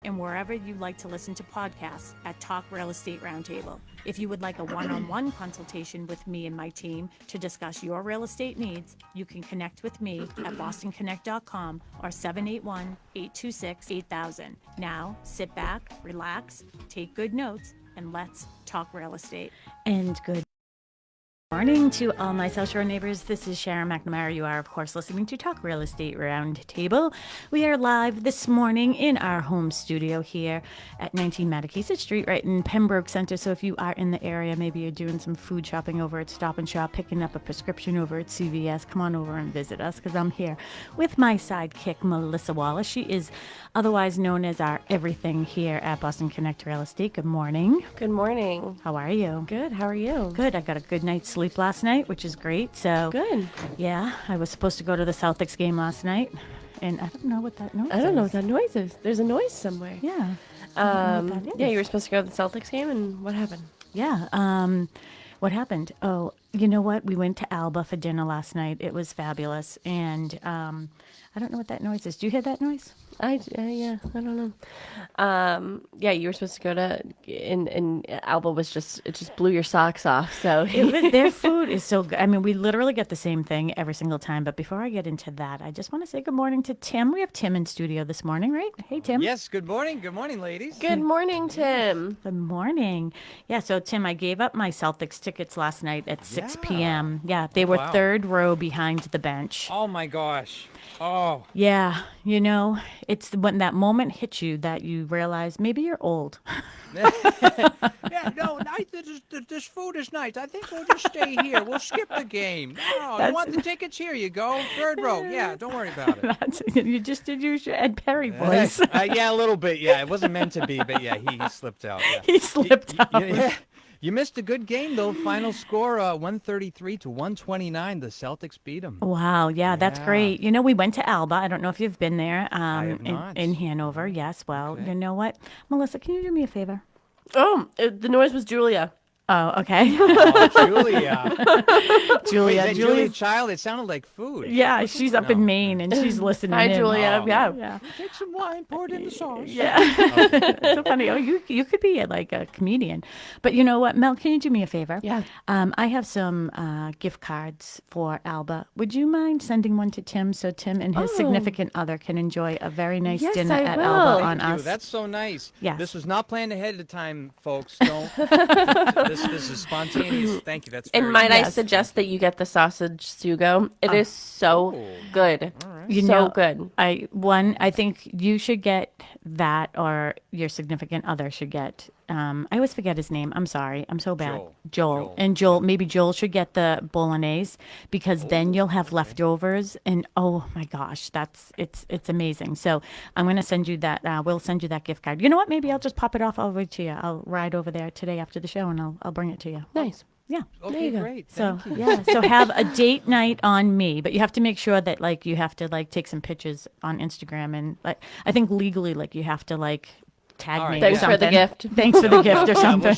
and wherever you like to listen to podcasts at Talk Real Estate Roundtable. If you would like a one-on-one consultation with me and my team to discuss your real estate needs, you can connect with me at bostonconnect.com or 781-826-8000. Now, sit back, relax, take good notes, and let's talk real estate. And good morning to all my South Shore neighbors. This is Sharon McNamara. You are, of course, listening to Talk Real Estate Roundtable. We are live this morning in our home studio here at 19 Mattakesett Street, right in Pembroke Center. So if you are in the area, maybe you're doing some food shopping over at Stop and Shop, picking up a prescription over at CVS, come on over and visit us, because I'm here with my sidekick, Melissa Wallace. She is otherwise known as our everything here at Boston Connect Real Estate. Good morning. Good morning. How are you? Good. How are you? Good. I got a good night's sleep last night, which is great. So Good. yeah, I was supposed to go to the Celtics game last night, and I don't know what that noise is. I don't know what that noise is. There's a noise somewhere. Yeah. I don't know what that is. Yeah, you were supposed to go to the Celtics game, and what happened? Yeah. What happened? Oh, you know what? We went to Alba for dinner last night. It was fabulous, and I don't know what that noise is. Do you hear that noise? Yeah, I don't know. Yeah, you were supposed to go to, and Alba it just blew your socks off. So Their food is so good. I mean, we literally get the same thing every single time. But before I get into that, I just want to say good morning to Tim. We have Tim in studio this morning, right? Hey, Tim. Yes, good morning. Good morning, ladies. Good morning, Tim. Good morning. Yeah, so Tim, I gave up my Celtics tickets last night at 6 p.m. Yeah, they were Wow. third row behind the bench. Oh, my gosh. Oh, Yeah, you know, it's when that moment hits you that you realize maybe you're old. yeah, no, this food is nice. I think we'll just stay here. We'll skip the game. No, you want the tickets? Here you go. Third row. Yeah, don't worry about it. You just did use your Ed Perry voice. Yeah, a little bit. Yeah, it wasn't meant to be, but yeah, he slipped out. Yeah. He slipped out. Yeah. You missed a good game, though. Final score, 133 to 129. The Celtics beat them. Wow, yeah, that's Yeah. great. You know, we went to Alba. I don't know if you've been there. I have not. In Hanover, yes. Well, Okay. you know what? Melissa, can you do me a favor? Oh, the noise was Julia. Oh, okay. Oh, Julia. Julia. Wait, is that Julia Child? It sounded like food. Yeah, she's up in Maine and she's listening Hi, in. Julia. Oh. Yeah. Take some wine, pour it in the sauce. Yeah. So funny. Oh, you could be like a comedian. But you know what, Mel, can you do me a favor? Yeah. I have some gift cards for Alba. Would you mind sending one to Tim so Tim and his significant other can enjoy a very nice Yes, dinner I at will. Alba Thank on you. us? That's so nice. Yes. This was not planned ahead of time, folks. Don't. this is spontaneous. Thank you. That's And very might I Yes. suggest that you get the sausage sugo? It is so Ooh. good. You so know, good. I think you should get that, or your significant other should get. I always forget his name. I'm sorry. I'm so bad. Joel. And maybe Joel should get the bolognese, because then you'll have leftovers. And oh my gosh, it's amazing. So I'm going to send you that. We'll send you that gift card. You know what? Maybe I'll just pop it off over to you. I'll ride over there today after the show, and I'll bring it to you. Nice. Yeah. Okay, you go. great. So Thank you. yeah, so have a date night on me, but you have to make sure that like you have to like take some pictures on Instagram, and like I think legally like you have to like tag All me. right, or Thanks for the something. gift. Thanks for the gift or something.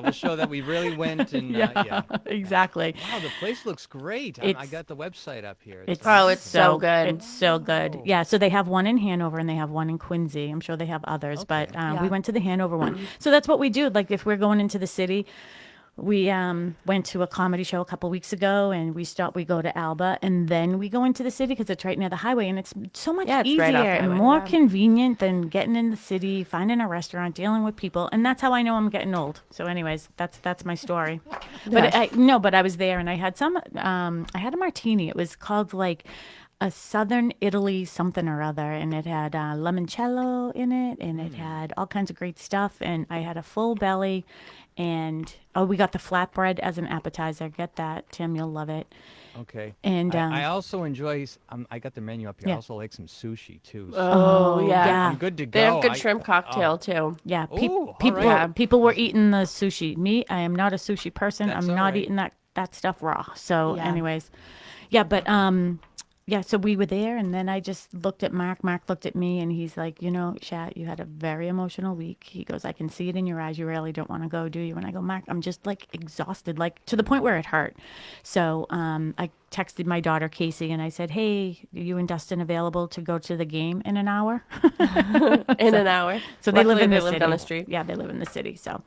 We'll show that we really went. And yeah. Exactly. Wow, the place looks great. I It's- got the website up here. It's so good. It's so good. Yeah. So they have one in Hanover and they have one in Quincy. I'm sure they have others, but we went to the Hanover one. So that's what we do. Like if we're going into the city. We went to a comedy show a couple weeks ago, and we go to Alba, and then we go into the city because it's right near the highway, and it's so much Yeah, it's easier right off the and highway, more yeah. convenient than getting in the city, finding a restaurant, dealing with people, and that's how I know I'm getting old. So, anyways, that's my story. But I was there, and I had I had a martini. It was called like a Southern Italy something or other, and it had limoncello in it, and it had all kinds of great stuff, and I had a full belly. And we got the flatbread as an appetizer. Get that, Tim. You'll love it. Okay. And I also enjoy. I got the menu up here. Yeah. I also like some sushi too. So Oh, yeah. I'm good to go. They have good I- shrimp cocktail, too. yeah, Ooh, all people right. people were eating the sushi. Me, I am not a sushi person. That's I'm all not right. eating that stuff raw. So, Yeah. anyways, yeah. But yeah, so we were there, and then I just looked at Mark. Mark looked at me, and he's like, Shat, you had a very emotional week. He goes, I can see it in your eyes. You really don't want to go, do you? And I go, Mark, I'm just like exhausted, like to the point where it hurt. So I texted my daughter, Casey, and I said, hey, are you and Dustin available to go to the game in an hour? In an hour. So they live Luckily, in the they city. live down the street. Yeah, they live in the city. So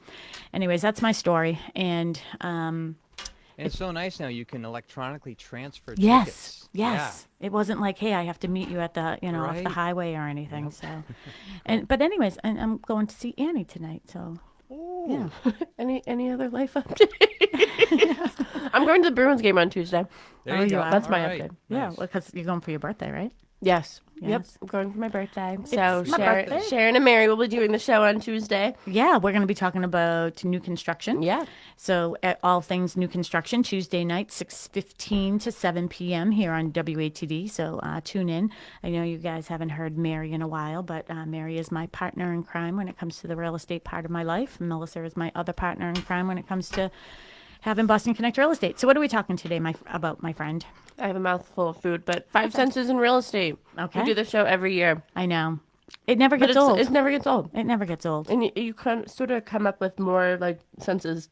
anyways, that's my story. And And it's so nice now you can electronically transfer yes, tickets. yes. It wasn't like, hey, I have to meet you at the, off the Right. highway or anything. So, but anyways, and I'm going to see Annie tonight. So, Yeah. Any other life update? I'm going to the Bruins game on Tuesday. There you go. That's my All right. update. yeah, Nice. because you're going for your birthday, right? Yes. Yep. Yes. I'm going for my birthday. So my birthday. Sharon and Mary will be doing the show on Tuesday. Yeah, we're going to be talking about new construction. Yeah. So all things new construction, Tuesday night, 6:15 to 7 p.m. here on WATD. So tune in. I know you guys haven't heard Mary in a while, but Mary is my partner in crime when it comes to the real estate part of my life. Melissa is my other partner in crime when it comes to having Boston Connect Real Estate. So what are we talking today about, my friend? I have a mouthful of food, but 5 senses in real estate. Okay. We do the show every year. I know. It never But gets old. it never gets old. It never gets old. And you can sort of come up with more like senses.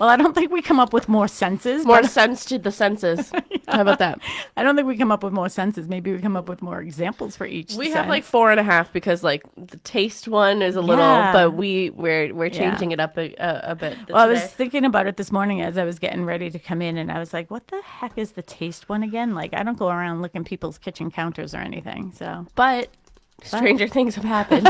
Well, I don't think we come up with more senses. More but sense to the senses. How about that? I don't think we come up with more senses. Maybe we come up with more examples for each. We have sense. like 4.5 because like the taste one is a little, Yeah. but we're changing it up a bit. Well, I was today. thinking about it this morning as I was getting ready to come in, and I was like, "What the heck is the taste one again?" Like, I don't go around licking people's kitchen counters or anything. So, But stranger things have happened.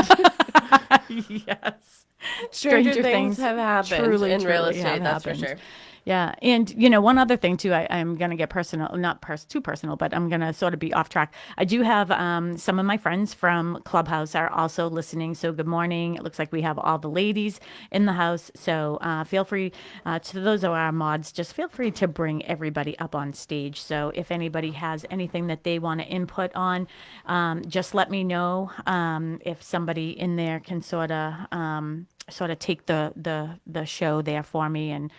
yes, Stranger things have happened in real truly estate. have That's happened. for sure. Yeah, and one other thing too, I'm going to get personal, not too personal, but I'm going to sort of be off track. I do have some of my friends from Clubhouse are also listening. So good morning. It looks like we have all the ladies in the house. So feel free to those of our mods, just feel free to bring everybody up on stage. So if anybody has anything that they want to input on, just let me know. If somebody in there can sort of take the show there for me, and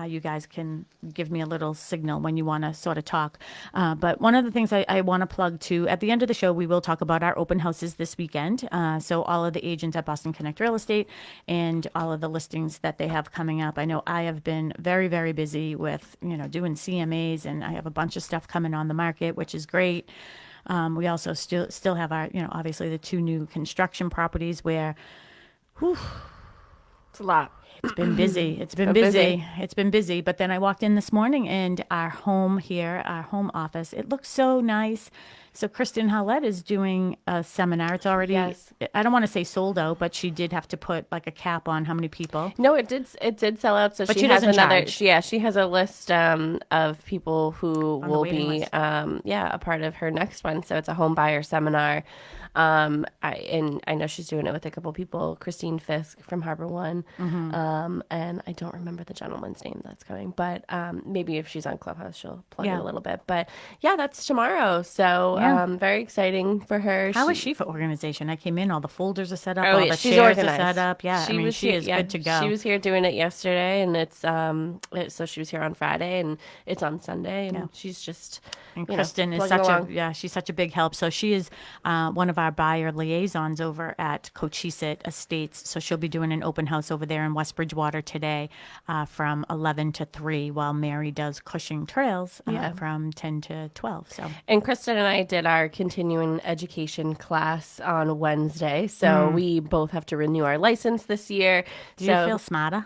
you guys can give me a little signal when you want to sort of talk. But one of the things I want to plug too, at the end of the show, we will talk about our open houses this weekend. So all of the agents at Boston Connect Real Estate and all of the listings that they have coming up. I know I have been very, very busy with, doing CMAs, and I have a bunch of stuff coming on the market, which is great. We also still have our, obviously the 2 new construction properties where, It's a lot. it's been busy. It's been So busy. busy. It's been busy. But then I walked in this morning, and our home here, our home office, it looks so nice. So Kristen Howlett is doing a seminar. It's already, Yes. I don't want to say sold out, but she did have to put like a cap on how many people. No, it did sell out. So But she she has doesn't another. charge. She has a list of people who the will waiting be list. a part of her next one. So it's a home buyer seminar. I know she's doing it with a couple people. Christine Fisk from Harbor One, and I don't remember the gentleman's name that's coming, but maybe if she's on Clubhouse, she'll plug it Yeah. a little bit. But yeah, that's tomorrow. So Yeah. very exciting for her. How is she for organization? I came in, all the folders are set up, Oh, all yeah, the she's chairs organized. are set up. Yeah, I mean, she is good to go. She was here doing it yesterday, and it's so she was here on Friday, and it's on Sunday, and she's just And you know, Kristen is plugging such along. she's such a big help. So she is one of our buyer liaisons over at Cochise Estates. So she'll be doing an open house over there in West Bridgewater today from 11 to 3, while Mary does Cushing Trails from 10 to 12. So And Kristen and I did our continuing education class on Wednesday, so we both have to renew our license this year. do you feel smarter?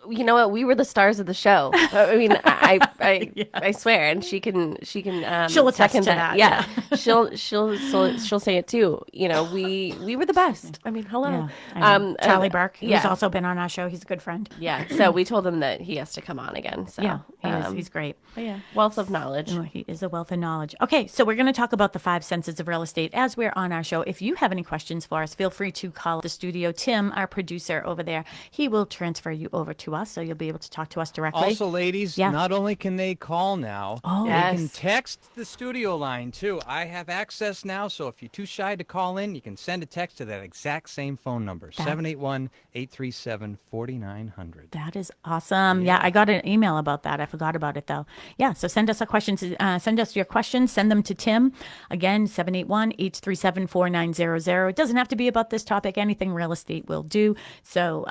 You know what? We were the stars of the show. I mean, I swear, and she can. She'll attest second to that, Yeah, she'll say it too. We were the best. I mean, hello. Yeah, I know. Charlie Burke, who's yeah. also been on our show. He's a good friend. Yeah, so we told him that he has to come on again. So Yeah, he is. He's great. but yeah, wealth of knowledge. Oh, he is a wealth of knowledge. Okay, so we're going to talk about the 5 senses of real estate as we're on our show. If you have any questions for us, feel free to call the studio. Tim, our producer over there, he will transfer you over to us, so you'll be able to talk to us directly. Also, ladies, not only can they call now, they can text the studio line, too. I have access now, so if you're too shy to call in, you can send a text to that exact same phone number, 781-837-4900. That is awesome. Yeah, I got an email about that. I forgot about it, though. Yeah, so send us a question. Send us your questions. Send them to Tim. Again, 781-837-4900. It doesn't have to be about this topic. Anything real estate will do. So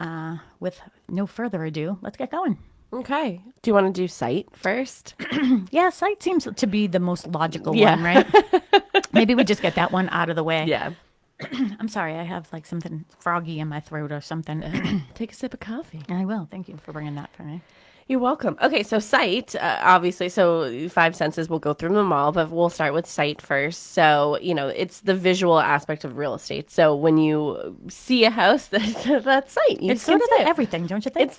with no further ado, let's get going. Okay. Do you want to do site first? Yeah, site seems to be the most logical one, right? Maybe we just get that one out of the way. Yeah. I'm sorry, I have like something froggy in my throat or something. Take a sip of coffee. I will. Thank you for bringing that for me. You're welcome. Okay, so site, obviously, so 5 senses, we'll go through them all, but we'll start with site first. So, it's the visual aspect of real estate. So when you see a house, that's site. It's sort of everything, don't you think? It's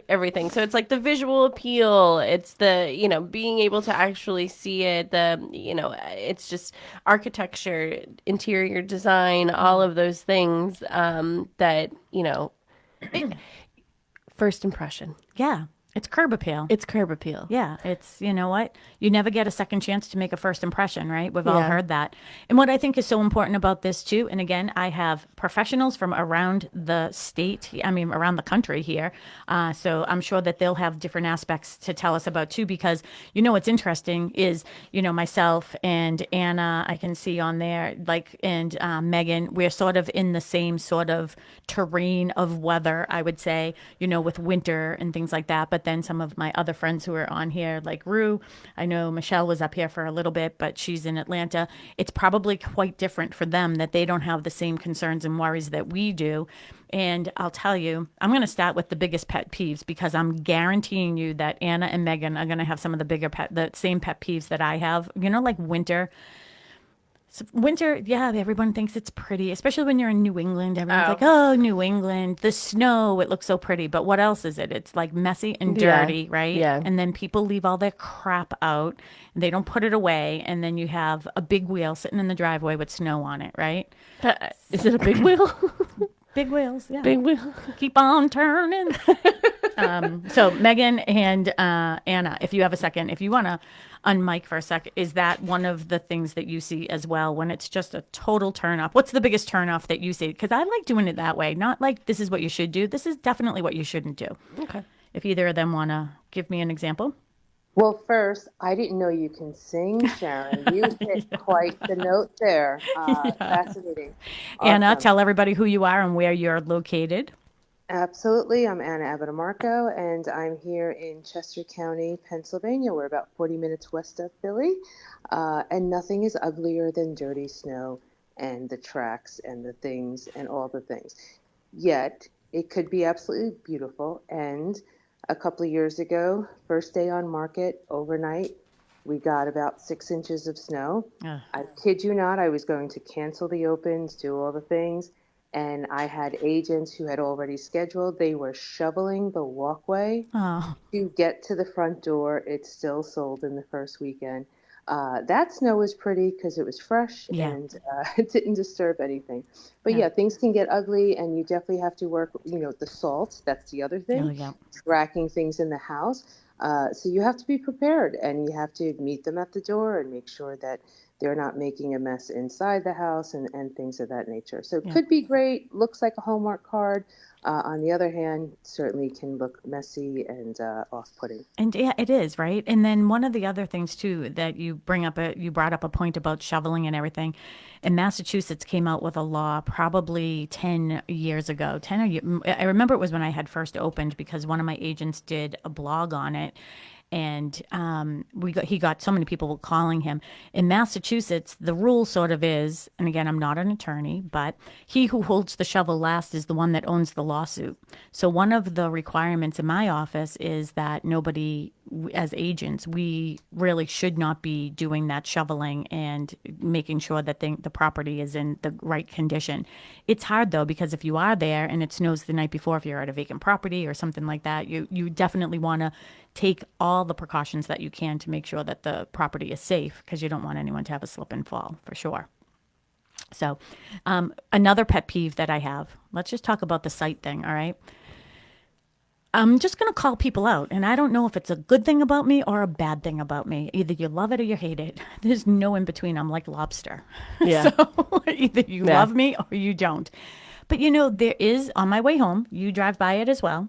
everything. So it's like the visual appeal. It's the, being able to actually see it. It's just architecture, interior design, all of those things that, first impression. Yeah. It's curb appeal. It's curb appeal. Yeah. It's, you know what? You never get a second chance to make a first impression, right? We've all heard that. And what I think is so important about this too, and again, I have professionals from around the state, around the country here. So I'm sure that they'll have different aspects to tell us about too, because what's interesting is, myself and Anna, I can see on there, and Megan, we're sort of in the same sort of terrain of weather, I would say, with winter and things like that. But then some of my other friends who are on here, like Rue, I know Michelle was up here for a little bit, but she's in Atlanta. It's probably quite different for them that they don't have the same concerns and worries that we do. And I'll tell you, I'm going to start with the biggest pet peeves, because I'm guaranteeing you that Anna and Megan are going to have some of the same pet peeves that I have, like winter. So winter, everyone thinks it's pretty, especially when you're in New England. Everyone's like, oh, New England, the snow, it looks so pretty. But what else is it? It's like messy and dirty, right? Yeah. And then people leave all their crap out, and they don't put it away. And then you have a big wheel sitting in the driveway with snow on it, right? Is it a big wheel? Big wheels, yeah. Big wheel. Keep on turning. So Megan and Anna, if you have a second, if you want to unmic for a sec, is that one of the things that you see as well when it's just a total turnoff? What's the biggest turnoff that you see? Because I like doing it that way, not like this is what you should do. This is definitely what you shouldn't do. Okay. If either of them want to give me an example. Well, first, I didn't know you can sing, Sharon. You hit quite the note there. Fascinating. Anna, Awesome. tell everybody who you are and where you're located. Absolutely. I'm Anna Abitamarco, and I'm here in Chester County, Pennsylvania. We're about 40 minutes west of Philly, and nothing is uglier than dirty snow and the tracks and the things and all the things. Yet, it could be absolutely beautiful, and a couple of years ago, first day on market, overnight, we got about 6 inches of snow. I kid you not, I was going to cancel the opens, do all the things, and I had agents who had already scheduled. They were shoveling the walkway to get to the front door. It still sold in the first weekend. That snow was pretty because it was fresh and it didn't disturb anything. But things can get ugly, and you definitely have to work, the salt. That's the other thing, tracking things in the house. So you have to be prepared, and you have to meet them at the door and make sure that they're not making a mess inside the house and things of that nature. So it could be great, looks like a Hallmark card. On the other hand, certainly can look messy and off-putting. And yeah, it is, right? And then one of the other things too that you brought up a point about shoveling and everything. And Massachusetts came out with a law probably 10 years ago. I remember it was when I had first opened, because one of my agents did a blog on it. And he got so many people calling him. In Massachusetts, the rule sort of is, and again, I'm not an attorney, but he who holds the shovel last is the one that owns the lawsuit. So one of the requirements in my office is that nobody, as agents, we really should not be doing that shoveling and making sure that the property is in the right condition. It's hard though, because if you are there and it snows the night before, if you're at a vacant property or something like that, you definitely want to take all the precautions that you can to make sure that the property is safe, because you don't want anyone to have a slip and fall, for sure. So another pet peeve that I have, let's just talk about the site thing, all right? I'm just going to call people out. And I don't know if it's a good thing about me or a bad thing about me. Either you love it or you hate it. There's no in between. I'm like lobster. Yeah. So either you love me or you don't. But there is, on my way home, you drive by it as well.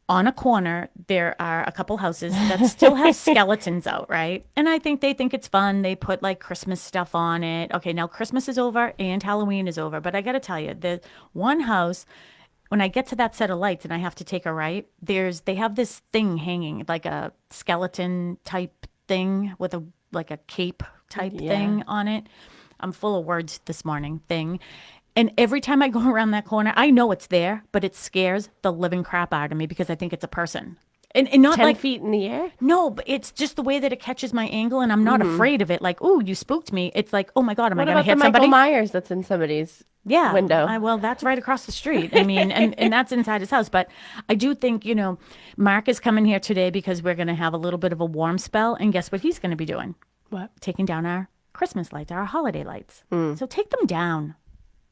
On a corner, there are a couple houses that still have skeletons out, right? And I think they think it's fun. They put like Christmas stuff on it. Okay, now Christmas is over and Halloween is over. But I got to tell you, the one house, when I get to that set of lights and I have to take a right, they have this thing hanging, like a skeleton type thing with a cape type thing on it. I'm full of words this morning, thing. And every time I go around that corner, I know it's there, but it scares the living crap out of me because I think it's a person. And not 10 like feet in the air? No, but it's just the way that it catches my angle, and I'm not afraid of it. Like, oh, you spooked me. It's like, oh my God, am I going to hit Michael somebody? Myers that's in somebody's window? Well, that's right across the street. I mean, and that's inside his house. But I do think, Mark is coming here today because we're going to have a little bit of a warm spell. And guess what he's going to be doing? What? Taking down our Christmas lights, our holiday lights. So take them down.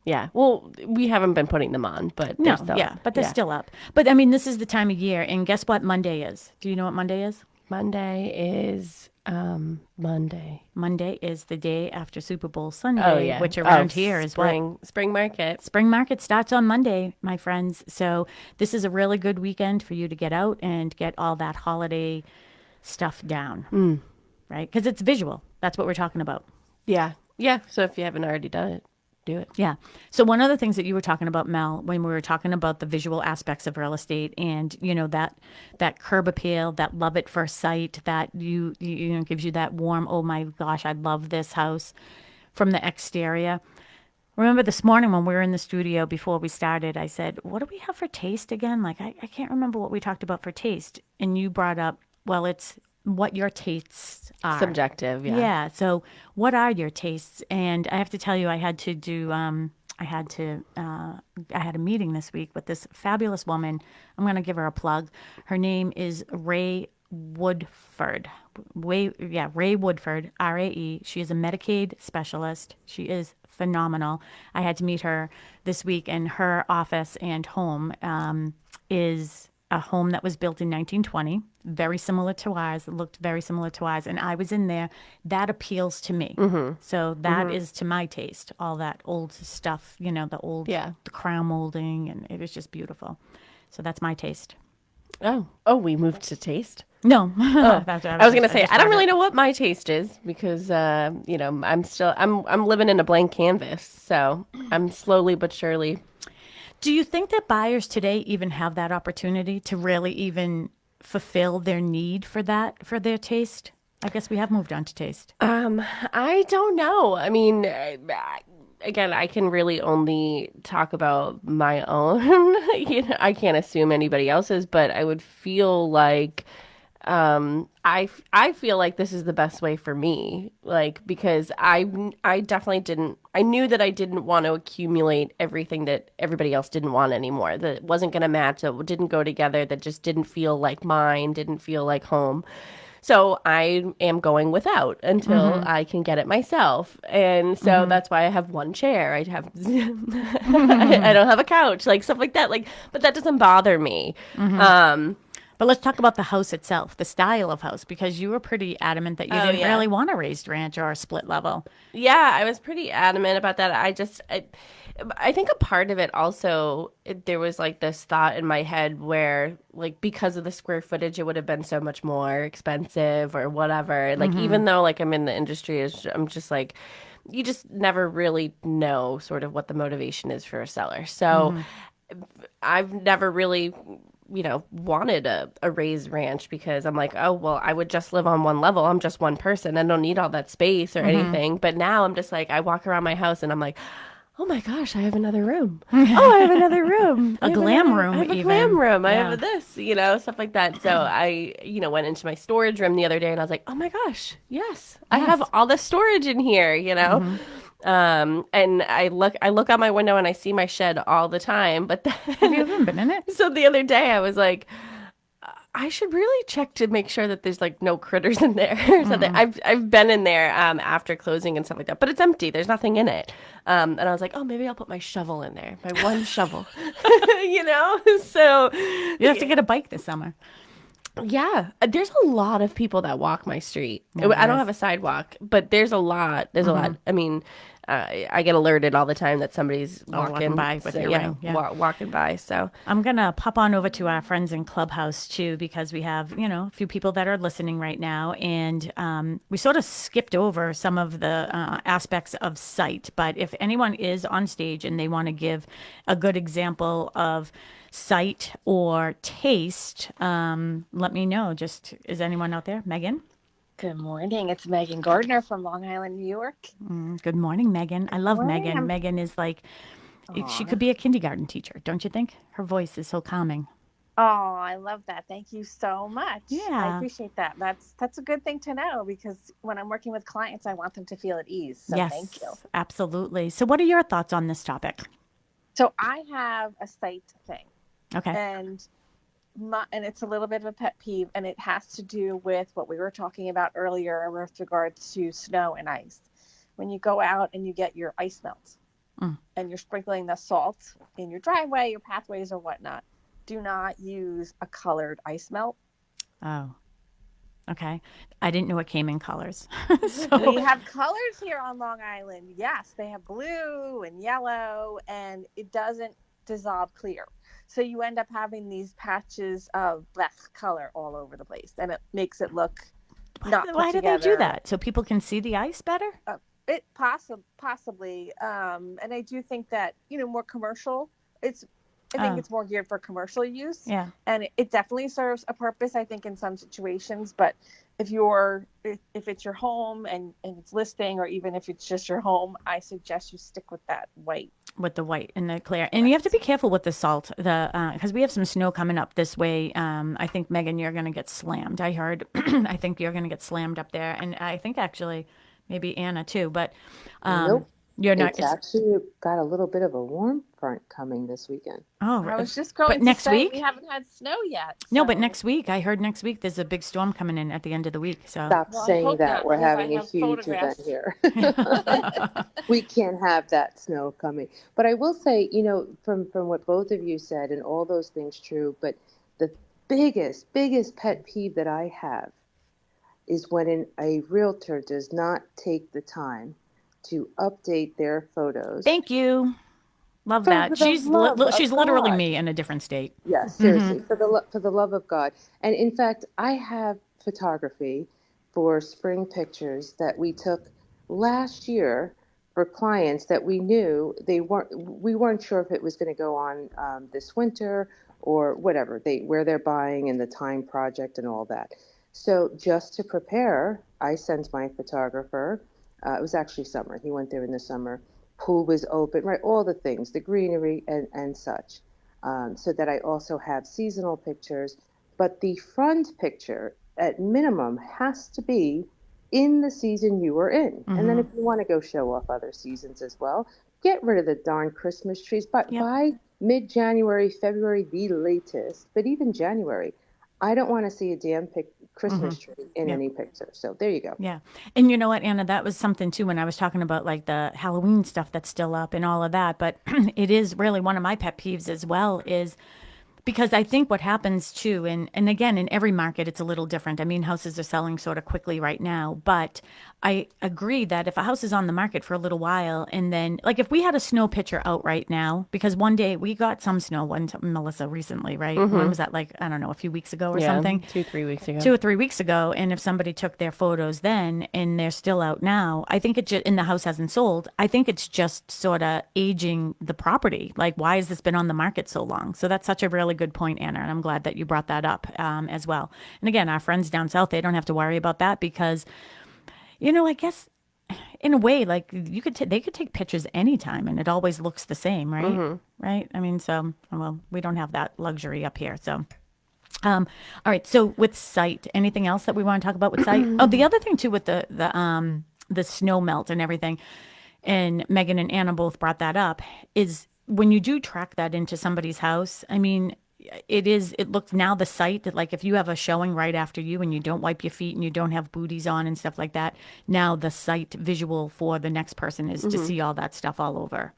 Yeah. Well, we haven't been putting them on, but they're still but they're still up. But I mean, this is the time of year, and guess what Monday is? Do you know what Monday is? Monday is Monday. Monday is the day after Super Bowl Sunday, which around here is spring market. Spring market starts on Monday, my friends. So this is a really good weekend for you to get out and get all that holiday stuff down, right? Because it's visual. That's what we're talking about. Yeah. Yeah. So if you haven't already done it, do it. Yeah. So one of the things that you were talking about, Mel, when we were talking about the visual aspects of real estate and, that curb appeal, that love at first sight, that you gives you that warm, oh my gosh, I love this house from the exterior. Remember this morning when we were in the studio before we started, I said, what do we have for taste again? Like, I can't remember what we talked about for taste. And you brought up, well, it's what your tastes are. Subjective, yeah. Yeah. So what are your tastes? And I have to tell you, I had a meeting this week with this fabulous woman. I'm going to give her a plug. Her name is Ray Woodford. Ray Woodford, RAE. She is a Medicaid specialist. She is phenomenal. I had to meet her this week, and her office and home is a home that was built in 1920, very similar to ours. It looked very similar to ours. And I was in there. That appeals to me. So that is to my taste, all that old stuff, the crown molding, and it was just beautiful. So that's my taste. Oh, we moved to taste? No. I was going to say, I don't really know what my taste is because, I'm living in a blank canvas. So I'm slowly but surely. Do you think that buyers today even have that opportunity to really even fulfill their need for that, for their taste? I guess we have moved on to taste. I don't know. I mean, again, I can really only talk about my own. I can't assume anybody else's, but I would feel like I feel like this is the best way for me, like, because I definitely didn't. I knew that I didn't want to accumulate everything that everybody else didn't want anymore. That wasn't going to match. That didn't go together. That just didn't feel like mine. Didn't feel like home. So I am going without until I can get it myself. And so that's why I have one chair. I have I don't have a couch, like stuff like that. Like, but that doesn't bother me. But let's talk about the house itself, the style of house, because you were pretty adamant that you didn't really want a raised ranch or a split level. Yeah, I was pretty adamant about that. I think a part of it also, there was like this thought in my head where, like, because of the square footage, it would have been so much more expensive or whatever. Like, even though, like, I'm in the industry, I'm just like, you just never really know sort of what the motivation is for a seller. So I've never really wanted a raised ranch because I'm like, oh, well, I would just live on one level. I'm just one person. I don't need all that space or anything. But now I'm just like, I walk around my house and I'm like, oh my gosh, I have another room. Oh, I have another room. A glam room. I have a glam room. I have this, stuff like that. So I, went into my storage room the other day and I was like, oh my gosh, yes. I have all the storage in here, and I look out my window and I see my shed all the time. But have you ever been in it? So the other day I was like, I should really check to make sure that there's like no critters in there or something. I've been in there after closing and stuff like that, but it's empty. There's nothing in it. And I was like, oh, maybe I'll put my shovel in there, my one shovel. So You have to get a bike this summer. yeah, there's a lot of people that walk my street. Yeah, there I don't is. have a sidewalk, but there's a lot. There's a lot. I mean, I get alerted all the time that somebody's walking by with your ring, yeah. walking by. So I'm going to pop on over to our friends in Clubhouse too, because we have, a few people that are listening right now. And we sort of skipped over some of the aspects of sight. But if anyone is on stage and they want to give a good example of sight or taste, let me know. Just, is anyone out there? Megan? Good morning. It's Megan Gardner from Long Island, New York. Good morning, Megan. I love Morning. Megan. Megan is like, she could be a kindergarten teacher, don't you think? Her voice is so calming. Oh, I love that. Thank you so much. I Yeah. appreciate that. That's a good thing to know because when I'm working with clients, I want them to feel at ease. So Yes, thank you. absolutely. So what are your thoughts on this topic? So I have a sight thing, Okay. and it's a little bit of a pet peeve, and it has to do with what we were talking about earlier with regards to snow and ice. When you go out and you get your ice melt and you're sprinkling the salt in your driveway, your pathways or whatnot, do not use a colored ice melt. Oh, okay. I didn't know it came in colors. We have colors here on Long Island. Yes, they have blue and yellow, and it doesn't dissolve clear. So you end up having these patches of black color all over the place, and it makes it look not put Why do they do together. that? So people can see the ice better? It possibly, and I do think that more commercial. I think it's more geared for commercial use. Yeah. And it definitely serves a purpose, I think, in some situations. But if it's your home and it's listing, or even if it's just your home, I suggest you stick with that white. With the white and the clear. And you have to be careful with the salt, because we have some snow coming up this way. I think, Megan, you're going to get slammed. I heard, I think you're going to get slammed up there. And I think actually maybe Anna too, but Nope. you're not. It's actually got a little bit of a warm front coming this weekend. Oh, I was just going but to next say week? we haven't had snow yet. No, but so- next week, I heard next week there's a big storm coming in at the end of the week. So Stop Well, I saying hope that. not, We're because I having a have huge event photographs. here. We can't have that snow coming. But I will say, from what both of you said, and all those things true, but the biggest pet peeve that I have is when a realtor does not take the time to update their photos. thank you. Love For that. the She's love of she's literally God. me in a different state. Yes, seriously, for the love of God. And in fact, I have photography for spring pictures that we took last year for clients that we knew we weren't sure if it was going to go on this winter or whatever, where they're buying and the time project and all that. So just to prepare, I sent my photographer. It was actually summer. He went there in the summer. Pool was open, right? All the things, the greenery and such. So that I also have seasonal pictures. But the front picture, at minimum, has to be in the season you were in. And then if you want to go show off other seasons as well, get rid of the darn Christmas trees. But Yep. by mid-January, February, the latest, but even January, I don't want to see a damn Christmas tree in Yep. any picture. So there you go. Yeah. And you know what, Anna, that was something too when I was talking about like the Halloween stuff that's still up and all of that. But it is really one of my pet peeves as well, is because I think what happens too, and again, in every market, it's a little different. I mean, houses are selling sort of quickly right now, but I agree that if a house is on the market for a little while, and then like if we had a snow picture out right now, because one day we got some snow, Melissa, recently, right? When was that? Like, I don't know, a few weeks ago or something? 2-3 weeks ago. 2 or 3 weeks ago, and if somebody took their photos then and they're still out now, I think it just, and the house hasn't sold, I think it's just sort of aging the property. Like, why has this been on the market so long? So that's such a really good point, Anna, and I'm glad that you brought that up as well. And again, our friends down south, they don't have to worry about that because, I guess in a way, like they could take pictures anytime and it always looks the same, right? Right? I mean, so, well, we don't have that luxury up here, so. All right. So with sight, anything else that we want to talk about with sight? Oh, the other thing too with the snow melt and everything, and Megan and Anna both brought that up, is when you do track that into somebody's house. I mean, it looks now the site that, like, if you have a showing right after you and you don't wipe your feet and you don't have booties on and stuff like that, now the site visual for the next person is to see all that stuff all over.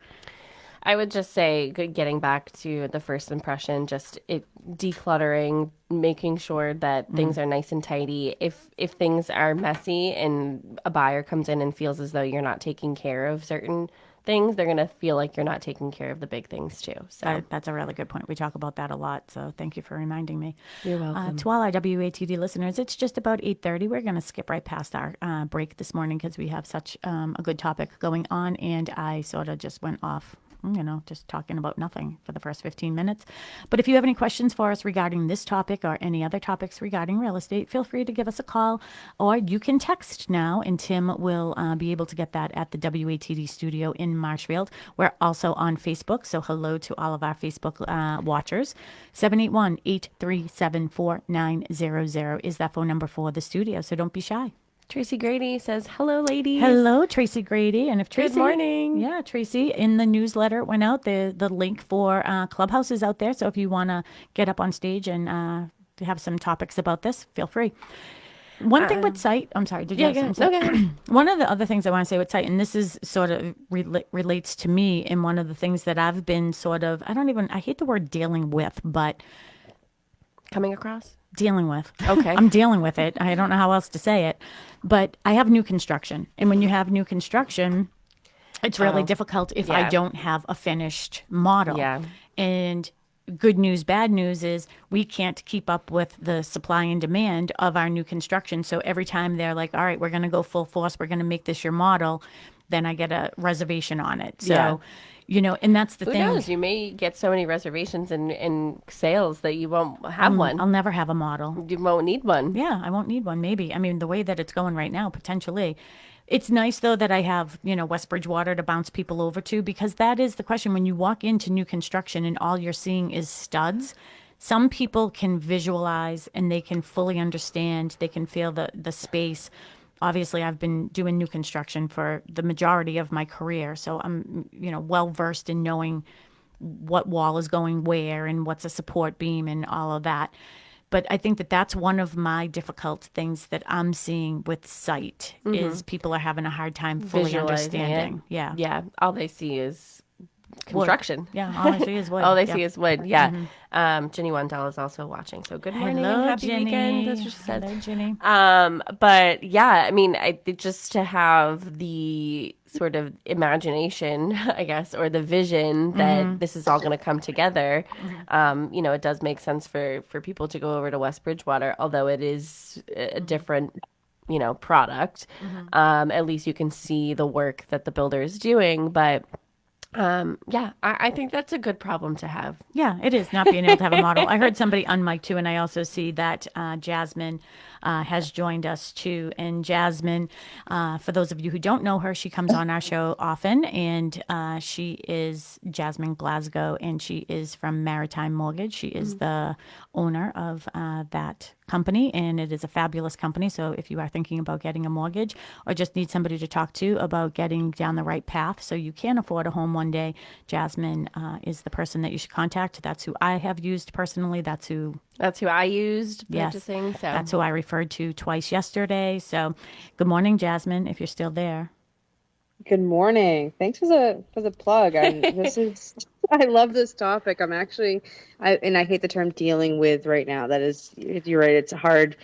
I would just say, getting back to the first impression, just decluttering, making sure that things are nice and tidy. If things are messy and a buyer comes in and feels as though you're not taking care of certain things, they're going to feel like you're not taking care of the big things too. So That's a really good point. We talk about that a lot. So thank you for reminding me. You're welcome. To all our WATD listeners, it's just about 8:30. We're going to skip right past our break this morning because we have such a good topic going on. And I sort of just went off, just talking about nothing for the first 15 minutes. But if you have any questions for us regarding this topic or any other topics regarding real estate, feel free to give us a call, or you can text now, and Tim will be able to get that at the WATD studio in Marshfield. We're also on Facebook, so hello to all of our Facebook watchers. 781-837-4900 is that phone number for the studio, so don't be shy. Tracy Grady says, hello, ladies. Hello, Tracy Grady. And if Tracy, good morning. Yeah, Tracy, in the newsletter went out, the link for Clubhouse is out there. So if you want to get up on stage and have some topics about this, feel free. One thing with site, I'm sorry, did you have something? One of the other things I want to say with site, and this is sort of relates to me, and one of the things that I've been sort of, I hate the word dealing with, but Coming across? dealing with. Okay. I'm dealing with it. I don't know how else to say it. But I have new construction. And when you have new construction, it's really difficult if I don't have a finished model. Yeah. And good news, bad news is we can't keep up with the supply and demand of our new construction. So every time they're like, all right, we're going to go full force, we're going to make this your model, then I get a reservation on it. So, and that's the thing. Who knows? You may get so many reservations and sales that you won't have one. I'll never have a model. You won't need one. Yeah, I won't need one, maybe. I mean, the way that it's going right now, potentially. It's nice, though, that I have, West Bridgewater to bounce people over to, because that is the question. When you walk into new construction and all you're seeing is studs, some people can visualize and they can fully understand. They can feel the space. Obviously, I've been doing new construction for the majority of my career, so I'm, well versed in knowing what wall is going where and what's a support beam and all of that. But I think that that's one of my difficult things that I'm seeing with site is people are having a hard time fully Visualizing understanding. it. Yeah. Yeah. All they see is construction. Wood. Yeah. All I see is wood. All they see is wood. Yeah. Jenny Wendell is also watching. So good morning Hello, and happy Jenny. weekend. That's what she said. Hello, Jenny. But yeah, I mean, just to have the sort of imagination, I guess, or the vision that this is all going to come together, it does make sense for people to go over to West Bridgewater, although it is a different product. At least you can see the work that the builder is doing. But I think that's a good problem to have. Yeah, it is not being able to have a model. I heard somebody on mic too, and I also see that Jasmine has joined us too. And Jasmine, for those of you who don't know her, she comes on our show often, and she is Jasmine Glasgow, and she is from Maritime Mortgage. She is the owner of that company, and it is a fabulous company. So if you are thinking about getting a mortgage or just need somebody to talk to about getting down the right path so you can afford a home one day, Jasmine is the person that you should contact. That's who I have used personally. That's who I used purchasing. Yes, so that's who I referred to twice yesterday. So good morning, Jasmine, if you're still there. Good morning. Thanks for the plug. I love this topic. I hate the term dealing with right now. That is, you're right. It's a hard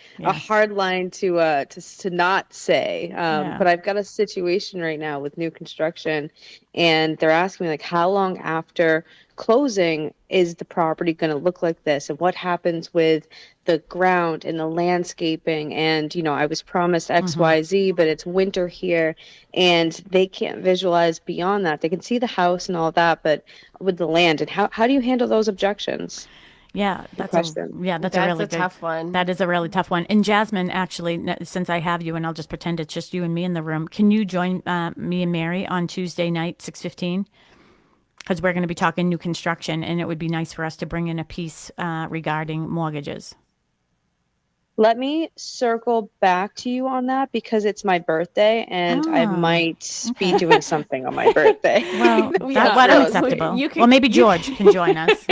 line to not say. But I've got a situation right now with new construction, and they're asking me, like, how long after closing is the property going to look like this, and what happens with the ground and the landscaping? And I was promised XYZ, but it's winter here, and they can't visualize beyond that. They can see the house and all that, but with the land, and how do you handle those objections? Yeah, that's a really tough one. That is a really tough one. And Jasmine, actually, since I have you, and I'll just pretend it's just you and me in the room, can you join me and Mary on Tuesday night, 6:15? Because we're going to be talking new construction, and it would be nice for us to bring in a piece regarding mortgages. Let me circle back to you on that, because it's my birthday, and I might be doing something on my birthday. Well, that's unacceptable. Maybe George can join us.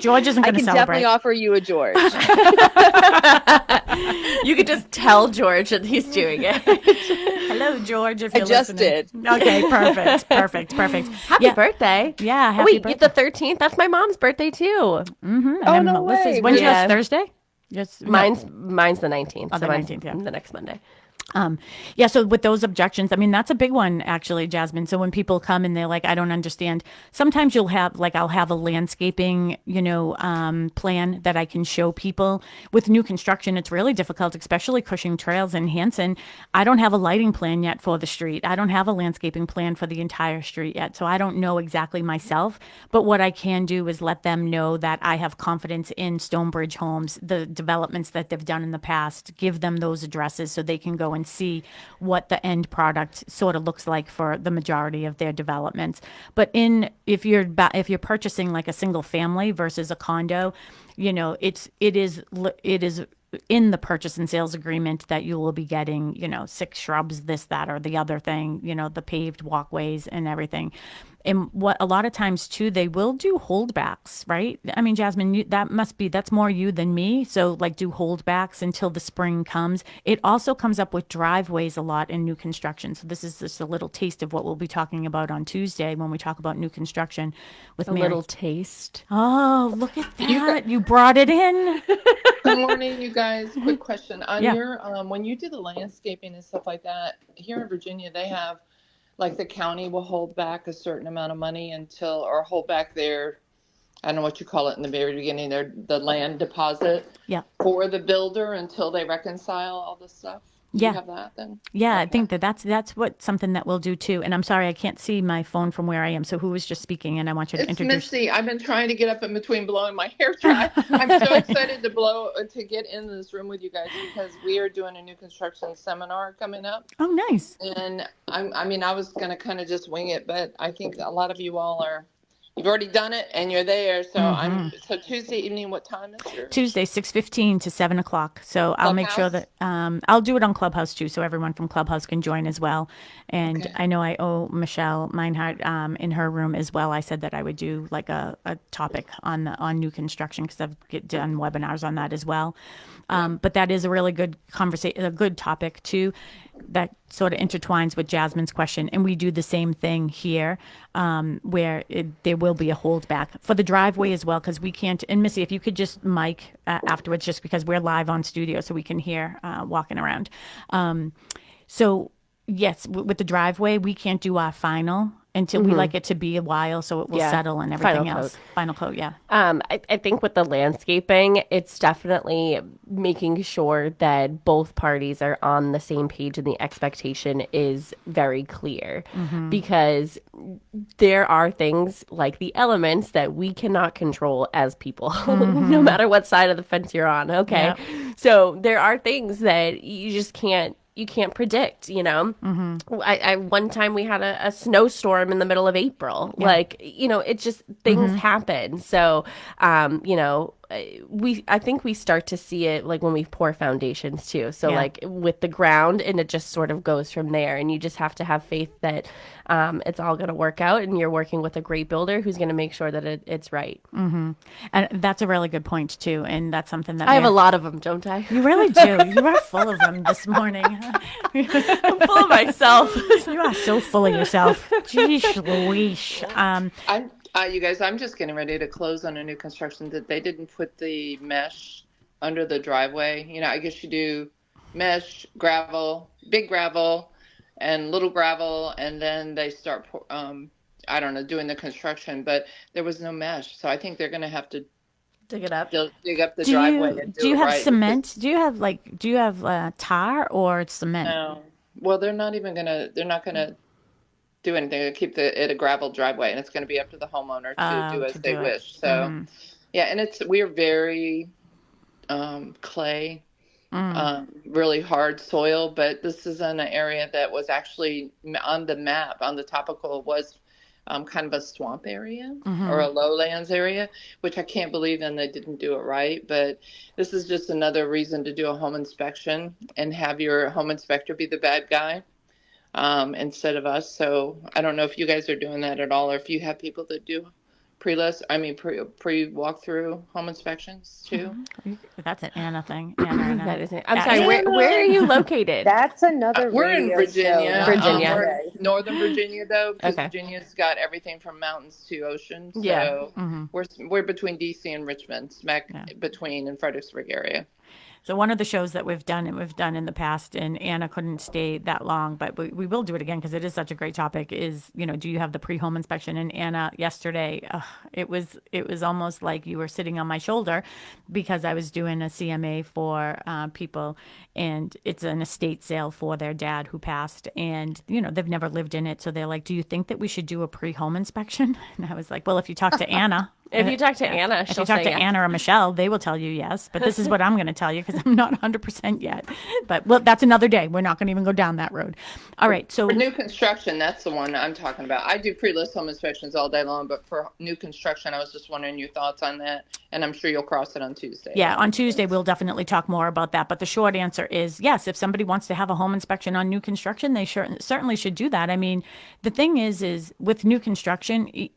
George isn't I going to can celebrate. definitely offer you a George. You could just tell George that he's doing it. Hello, George, if I you're just listening. did. Okay, perfect. Happy birthday. Yeah, Oh, happy wait, birthday. the 13th? That's my mom's birthday, too. And Oh, then no Melissa's, way. when's Yeah. yours, Thursday? Yes, no. Mine's the 19th. Oh, so the mine's 19th, yeah. the next Monday. Yeah, so with those objections, I mean, that's a big one, actually, Jasmine. So when people come and they're like, I don't understand, sometimes you'll have, like, I'll have a landscaping, plan that I can show people. With new construction, it's really difficult, especially Cushing Trails in Hanson. I don't have a lighting plan yet for the street. I don't have a landscaping plan for the entire street yet. So I don't know exactly myself. But what I can do is let them know that I have confidence in Stonebridge Homes, the developments that they've done in the past, give them those addresses so they can go and see what the end product sort of looks like for the majority of their developments. But if you're purchasing like a single family versus a condo, it is in the purchase and sales agreement that you will be getting, 6 shrubs, this, that, or the other thing, the paved walkways and everything. And what a lot of times too, they will do holdbacks, right? I mean, Jasmine, that's more you than me. So like do holdbacks until the spring comes. It also comes up with driveways a lot in new construction. So this is just a little taste of what we'll be talking about on Tuesday when we talk about new construction with A Mary. little taste. Oh, look at that. You brought it in. Good morning, you guys. Quick question. On Yeah. your, when you do the landscaping and stuff like that, here in Virginia, they have, like the county will hold back a certain amount of money or hold back their, I don't know what you call it in the very beginning, the land deposit Yeah. for the builder until they reconcile all this stuff. Do Yeah. you have that then? Yeah, I Okay. think that's what something that we'll do too. And I'm sorry, I can't see my phone from where I am. So who was just speaking? And I want you to It's introduce. Missy. I've been trying to get up in between blowing my hair dry. I'm so excited to get in this room with you guys because we are doing a new construction seminar coming up. Oh, nice. And I was going to kind of just wing it, but I think a lot of you all you've already done it and you're there. So so Tuesday evening, what time is yours? Tuesday, 6:15 to 7:00. So I'll make sure that I'll do it on Clubhouse too, so everyone from Clubhouse can join as well. And Okay. I know I owe Michelle Meinhardt in her room as well. I said that I would do like a topic on new construction because I've done webinars on that as well. But that is a really good conversation, a good topic too, that sort of intertwines with Jasmine's question. And we do the same thing here, where there will be a holdback for the driveway as well, because we can't. And Missy, if you could just mic afterwards, just because we're live on studio, so we can hear walking around. So yes, with the driveway, we can't do our final until we like it to be a while, so it will settle and everything Final else. coat. Final coat, yeah. I think with the landscaping, it's definitely making sure that both parties are on the same page and the expectation is very clear. Because there are things like the elements that we cannot control as people, no matter what side of the fence you're on. Okay. Yep. So there are things that you just can't predict, I one time we had a snowstorm in the middle of April. Like, it just things happen. So, I think we start to see it like when we pour foundations too. So like with the ground, and it just sort of goes from there. And you just have to have faith that it's all going to work out, and you're working with a great builder who's going to make sure that it's right. And that's a really good point too. And that's something that I have a lot of them, don't I? You really do. You are full of them this morning. I'm full of myself. You are so full of yourself. Jeez Louise. You guys, I'm just getting ready to close on a new construction that they didn't put the mesh under the driveway. I guess you do mesh, gravel, big gravel, and little gravel, and then they start, I don't know, doing the construction. But there was no mesh, so I think they're going to have to Dig it up. dig up the driveway. And Do you it have right. cement? Do you have tar or cement? No. Well, they're not gonna do anything. They keep it a gravel driveway, and it's going to be up to the homeowner to do as they wish. So, yeah, and we're very clay, really hard soil, but this is in an area that was actually on the map, on the topical, was kind of a swamp area or a lowlands area, which I can't believe then they didn't do it right. But this is just another reason to do a home inspection and have your home inspector be the bad guy. Instead of us. So I don't know if you guys are doing that at all, or if you have people that do pre walkthrough home inspections too. That's an Anna thing. Anna. That is it. I'm sorry. Where are you located? That's another We're in radio Virginia. show. Virginia. We're in Northern Virginia though, because Okay. Virginia's got everything from mountains to ocean. So Yeah. we're between DC and Richmond, smack between in Fredericksburg area. So one of the shows that we've done in the past, and Anna couldn't stay that long, but we will do it again because it is such a great topic, is, do you have the pre-home inspection? And Anna, yesterday, it was almost like you were sitting on my shoulder because I was doing a CMA for people, and it's an estate sale for their dad who passed, and, they've never lived in it. So they're like, do you think that we should do a pre-home inspection? And I was like, well, if you talk to Anna. If you talk to Anna, if you talk to Anna or Michelle, they will tell you yes. But this is what I'm going to tell you because I'm not 100% yet. But that's another day. We're not going to even go down that road. All right. So for new construction, that's the one I'm talking about. I do pre-list home inspections all day long, but for new construction, I was just wondering your thoughts on that. And I'm sure you'll cross it on Tuesday. Yeah, on Tuesday, we'll definitely talk more about that. But the short answer is yes, if somebody wants to have a home inspection on new construction, they certainly should do that. I mean, the thing is with new construction,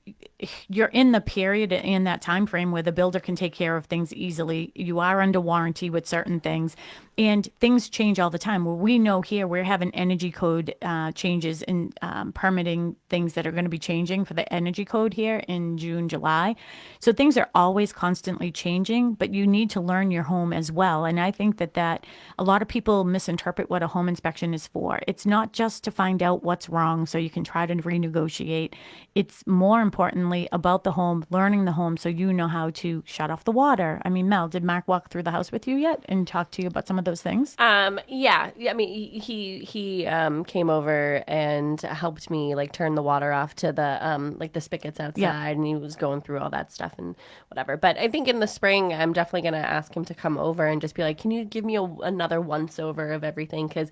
you're in the period in that time frame where the builder can take care of things easily. You are under warranty with certain things, and things change all the time. Well, we know here we're having energy code changes and permitting things that are going to be changing for the energy code here in June, July. So things are always constantly changing, but you need to learn your home as well. And I think that a lot of people misinterpret what a home inspection is for. It's not just to find out what's wrong so you can try to renegotiate. It's more importantly about the home, learning the home so you know how to shut off the water. I mean, Mel, did Mark walk through the house with you yet and talk to you about some of those things? Yeah. I mean, he came over and helped me turn the water off to the the spigots outside, and he was going through all that stuff and whatever. But I think in the spring, I'm definitely going to ask him to come over and just be like, can you give me another once over of everything? Because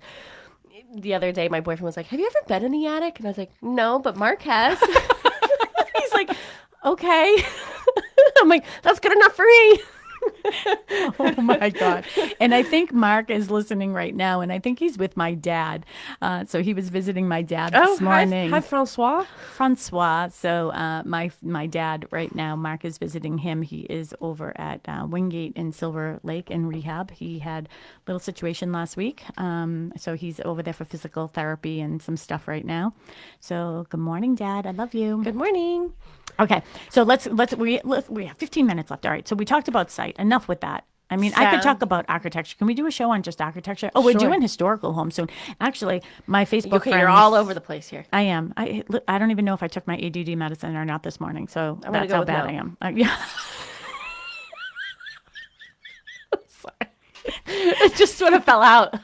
the other day, my boyfriend was like, have you ever been in the attic? And I was like, no, but Mark has. He's like, okay. I'm like, that's good enough for me. Oh my God. And I think Mark is listening right now, and I think he's with my dad. So he was visiting my dad this morning. Hi, Francois. So my dad right now, Mark is visiting him. He is over at Wingate in Silver Lake in rehab. He had a little situation last week. So he's over there for physical therapy and some stuff right now. So good morning, Dad. I love you. Good morning. Okay, so we have 15 minutes left. All right, so we talked about site. Enough with that. I mean, I could talk about architecture. Can we do a show on just architecture? Oh, we're doing historical homes soon. Actually, my Facebook friends. You're all over the place here. I am. I don't even know if I took my ADD medicine or not this morning, so that's how bad I am. Yeah. Sorry. It just sort of fell out.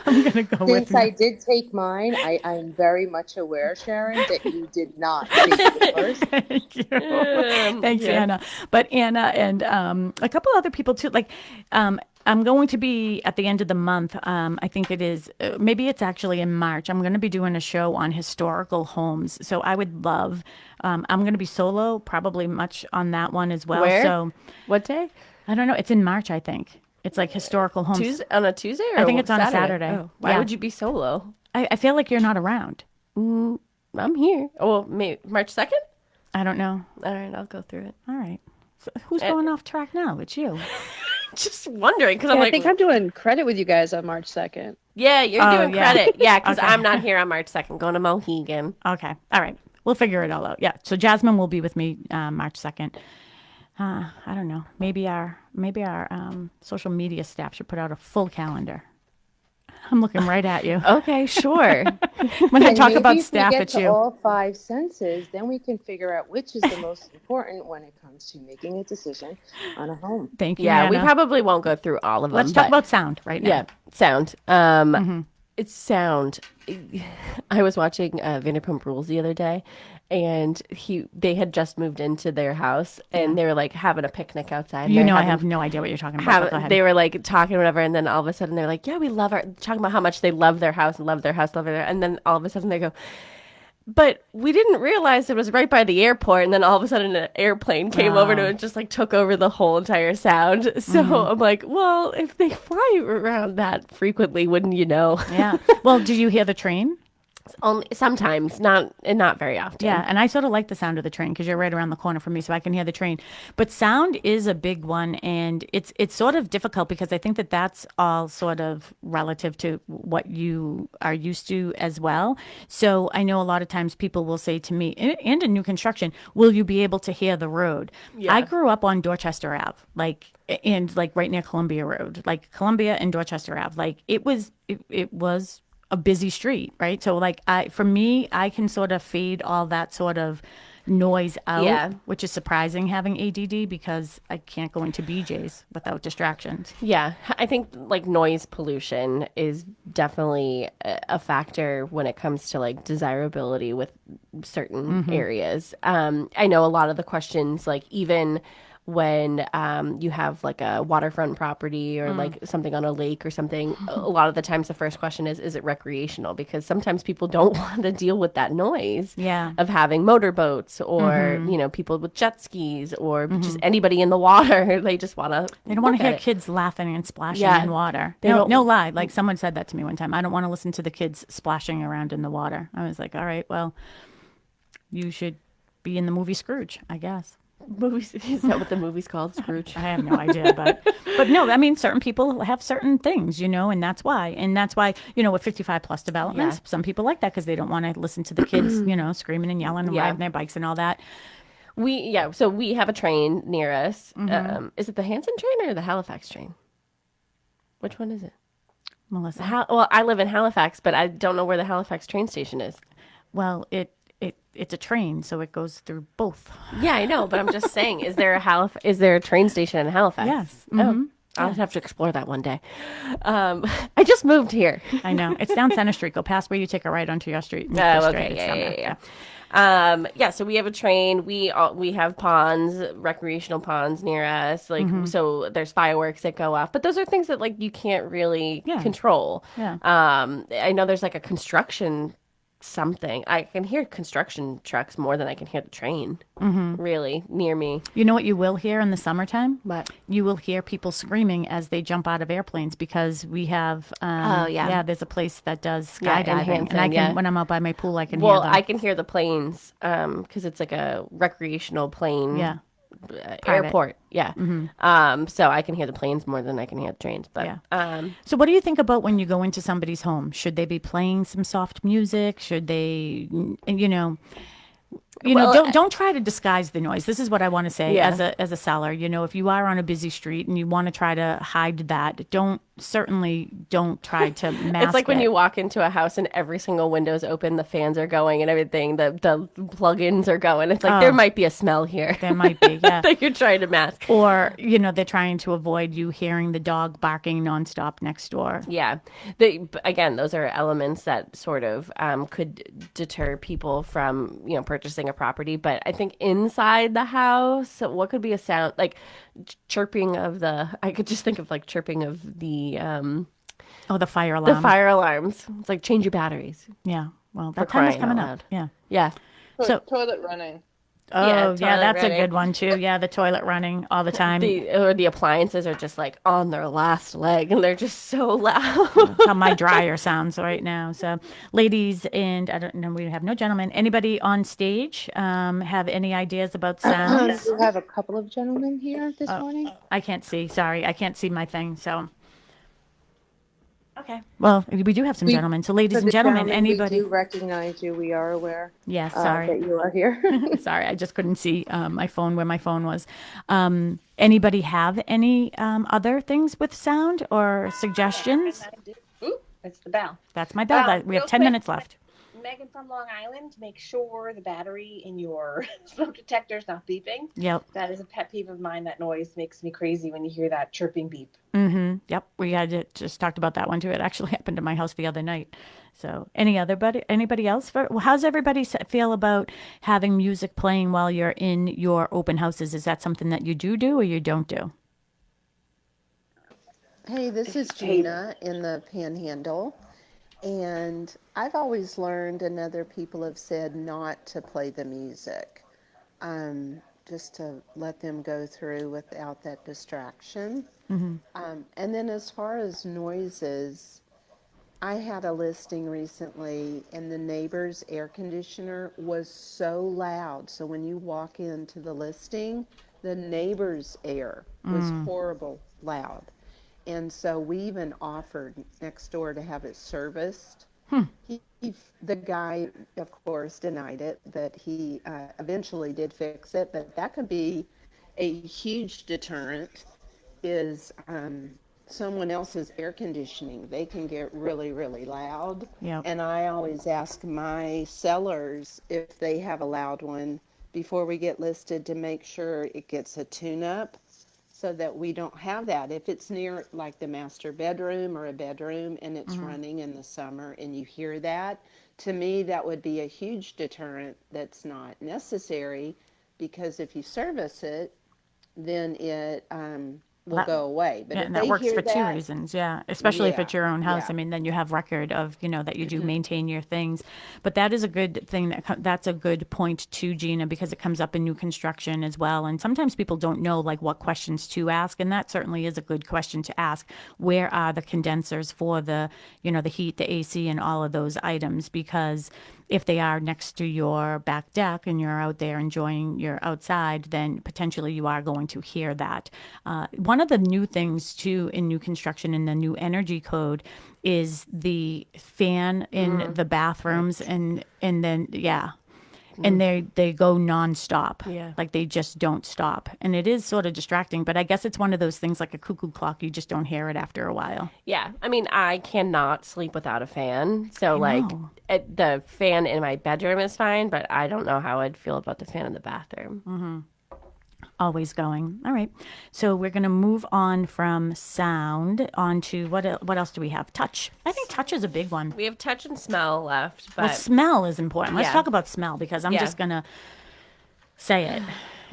I'm going to go with Since I did take mine, I'm very much aware, Sharon, that you did not take yours. Thank you. Thanks, Anna. But Anna and a couple other people too. I'm going to be at the end of the month. I think it is. Maybe it's actually in March. I'm going to be doing a show on historical homes. So I would love. I'm going to be solo, probably much on that one as well. Where? So what day? I don't know. It's in March, I think. It's like historical homes. On a Tuesday? Or I think it's on a Saturday. Oh, why would you be solo? I feel like you're not around. I'm here. Oh, maybe March 2nd? I don't know. All right, I'll go through it. All right. So who's going off track now? It's you. Just wondering because I think I'm doing credit with you guys on March 2nd. Yeah, you're doing credit. Yeah, because I'm not here on March 2nd. Going to Mohegan. Okay. All right. We'll figure it all out. Yeah. So Jasmine will be with me March 2nd. I don't know. Maybe our social media staff should put out a full calendar. I'm looking right at you. Okay, sure. When I talk about maybe staff, if we get it's to you. all 5 senses, then we can figure out which is the most important when it comes to making a decision on a home. Thank you. Yeah, Anna. we probably won't go through all of them. Let's talk about sound right now. Yeah, sound. It's sound. I was watching Vanderpump Rules the other day, and they had just moved into their house, and they were having a picnic outside. I have no idea what you're talking about. But go ahead. They were talking or whatever, and then all of a sudden they're like, "Yeah, we love talking about how much they love their house, and then all of a sudden they go, but we didn't realize it was right by the airport, and then all of a sudden an airplane came over to it and just took over the whole entire sound. So I'm like, well, if they fly around that frequently, wouldn't you know? Yeah. Well, did you hear the train? Only sometimes, not very often. Yeah, and I sort of like the sound of the train because you're right around the corner from me, so I can hear the train. But sound is a big one, and it's sort of difficult because I think that that's all sort of relative to what you are used to as well. So I know a lot of times people will say to me, and in new construction, will you be able to hear the road? Yeah. I grew up on Dorchester Ave, like right near Columbia Road, like Columbia and Dorchester Ave. Like it was a busy street, right? So like for me, I can sort of fade all that sort of noise out, Yeah. which is surprising having ADD because I can't go into BJ's without distractions. Yeah, I think like noise pollution is definitely a factor when it comes to like desirability with certain areas. I know a lot of the questions, like even when you have like a waterfront property or like something on a lake or something, a lot of the times the first question is it recreational? Because sometimes people don't want to deal with that noise Yeah. of having motorboats or, people with jet skis or just anybody in the water. They just want to. They don't want to hear kids laughing and splashing Yeah. in water. They No, don't- no lie. Like someone said that to me one time. I don't want to listen to the kids splashing around in the water. I was like, all right, well, you should be in the movie Scrooge, I guess. Movies, is that what the movie's called, Scrooge? I have no idea, but no, I mean, certain people have certain things, and that's why, with 55 plus developments, some people like that because they don't want to listen to the kids, screaming and yelling and Yeah. riding their bikes and all that. So we have a train near us. Is it the Hanson train or the Halifax train? Which one is it? Melissa, Well, I live in Halifax, but I don't know where the Halifax train station is. well, it's a train, so it goes through both. Yeah, I know, but I'm just saying, is there a train station in Halifax? Yes. Oh, I'll have to explore that one day. I just moved here. I know. It's down Center Street. Go past where you take a right onto your street. And go straight. Okay. It's down there. Yeah. So we have a train. We have ponds, recreational ponds near us. Like so, there's fireworks that go off, but those are things that like you can't really control. Yeah. I know there's like a construction something. I can hear construction trucks more than I can hear the train. Really near me. You know what you will hear in the summertime? What? You will hear people screaming as they jump out of airplanes because we have there's a place that does Yeah, in skydiving, Hanson, and I can when I'm out by my pool I can hear them. I can hear the planes because it's like a recreational plane. Yeah. Airport. Yeah. So I can hear the planes more than I can hear the trains. But So what do you think about when you go into somebody's home? Should they be playing some soft music? Should they, don't try to disguise the noise. This is what I want to say as a seller. If you are on a busy street and you want to try to hide that, don't try to mask it's like when it. you walk into a house and every single window's open, the fans are going and everything, the plug-ins are going. It's like there might be a smell here. There might be, yeah. that you're trying to mask. Or, they're trying to avoid you hearing the dog barking nonstop next door. Yeah. Again, those are elements that sort of could deter people from, purchasing a property. But I think inside the house, what could be a sound like chirping of I could just think of like chirping of the the fire alarm. the fire alarms. It's like change your batteries. Yeah. Well, that For time is crying coming out up. loud. Yeah. Yeah. So Toilet running. Oh, toilet that's running. a good one too. Yeah, the toilet running all the time. The appliances are just like on their last leg and they're just so loud. That's how my dryer sounds right now. So, ladies, and I don't know, we have no gentlemen. Anybody on stage have any ideas about sounds? We have a couple of gentlemen here this morning. I can't see. Sorry, I can't see my thing. So, okay. Well, we do have some gentlemen. So, ladies For and the gentlemen, anybody? We do recognize you. We are aware. Yes. Sorry. That you are here. Sorry, I just couldn't see my phone where my phone was. Anybody have any other things with sound or suggestions? Ooh, that's the bell. That's my bell. We have Real 10 quick, minutes left. Megan from Long Island, make sure the battery in your smoke detector is not beeping. Yep. That is a pet peeve of mine. That noise makes me crazy when you hear that chirping beep. Yep. We had just talked about that one too. It actually happened to my house the other night. So anybody else? How's everybody feel about having music playing while you're in your open houses? Is that something that you do or you don't do? Hey, this is Gina in the Panhandle. And I've always learned, and other people have said, not to play the music, just to let them go through without that distraction. And then as far as noises, I had a listing recently, and the neighbor's air conditioner was so loud. So when you walk into the listing, the neighbor's air was horrible loud. And so we even offered next door to have it serviced. The guy, of course, denied it, but he eventually did fix it. But that could be a huge deterrent is someone else's air conditioning. They can get really, really loud. Yep. And I always ask my sellers if they have a loud one before we get listed to make sure it gets a tune-up so that we don't have that. If it's near like the master bedroom or a bedroom and it's running in the summer and you hear that, to me that would be a huge deterrent that's not necessary, because if you service it, then it will go away. But Yeah, if and that they works hear for two that, reasons. Yeah, especially if yeah, it's your own house. yeah. I mean, then you have record of that you do maintain your things. But that is a good thing. That's a good point too, Gina, because it comes up in new construction as well. And sometimes people don't know like what questions to ask, and that certainly is a good question to ask. Where are the condensers for the the heat, the AC, and all of those items? Because if they are next to your back deck and you're out there enjoying your outside, then potentially you are going to hear that. One of the new things too in new construction in the new energy code is the fan in the bathrooms, and then and they go nonstop. Yeah. Like they just don't stop. And it is sort of distracting, but I guess it's one of those things like a cuckoo clock. You just don't hear it after a while. Yeah, I mean, I cannot sleep without a fan. So, like, know. the fan in my bedroom is fine, but I don't know how I'd feel about the fan in the bathroom. Always going. All right. So we're going to move on from sound on to what else do we have? Touch. I think touch is a big one. We have touch and smell left, but Well, smell is important. Let's Yeah. talk about smell because I'm Yeah. just going to say it.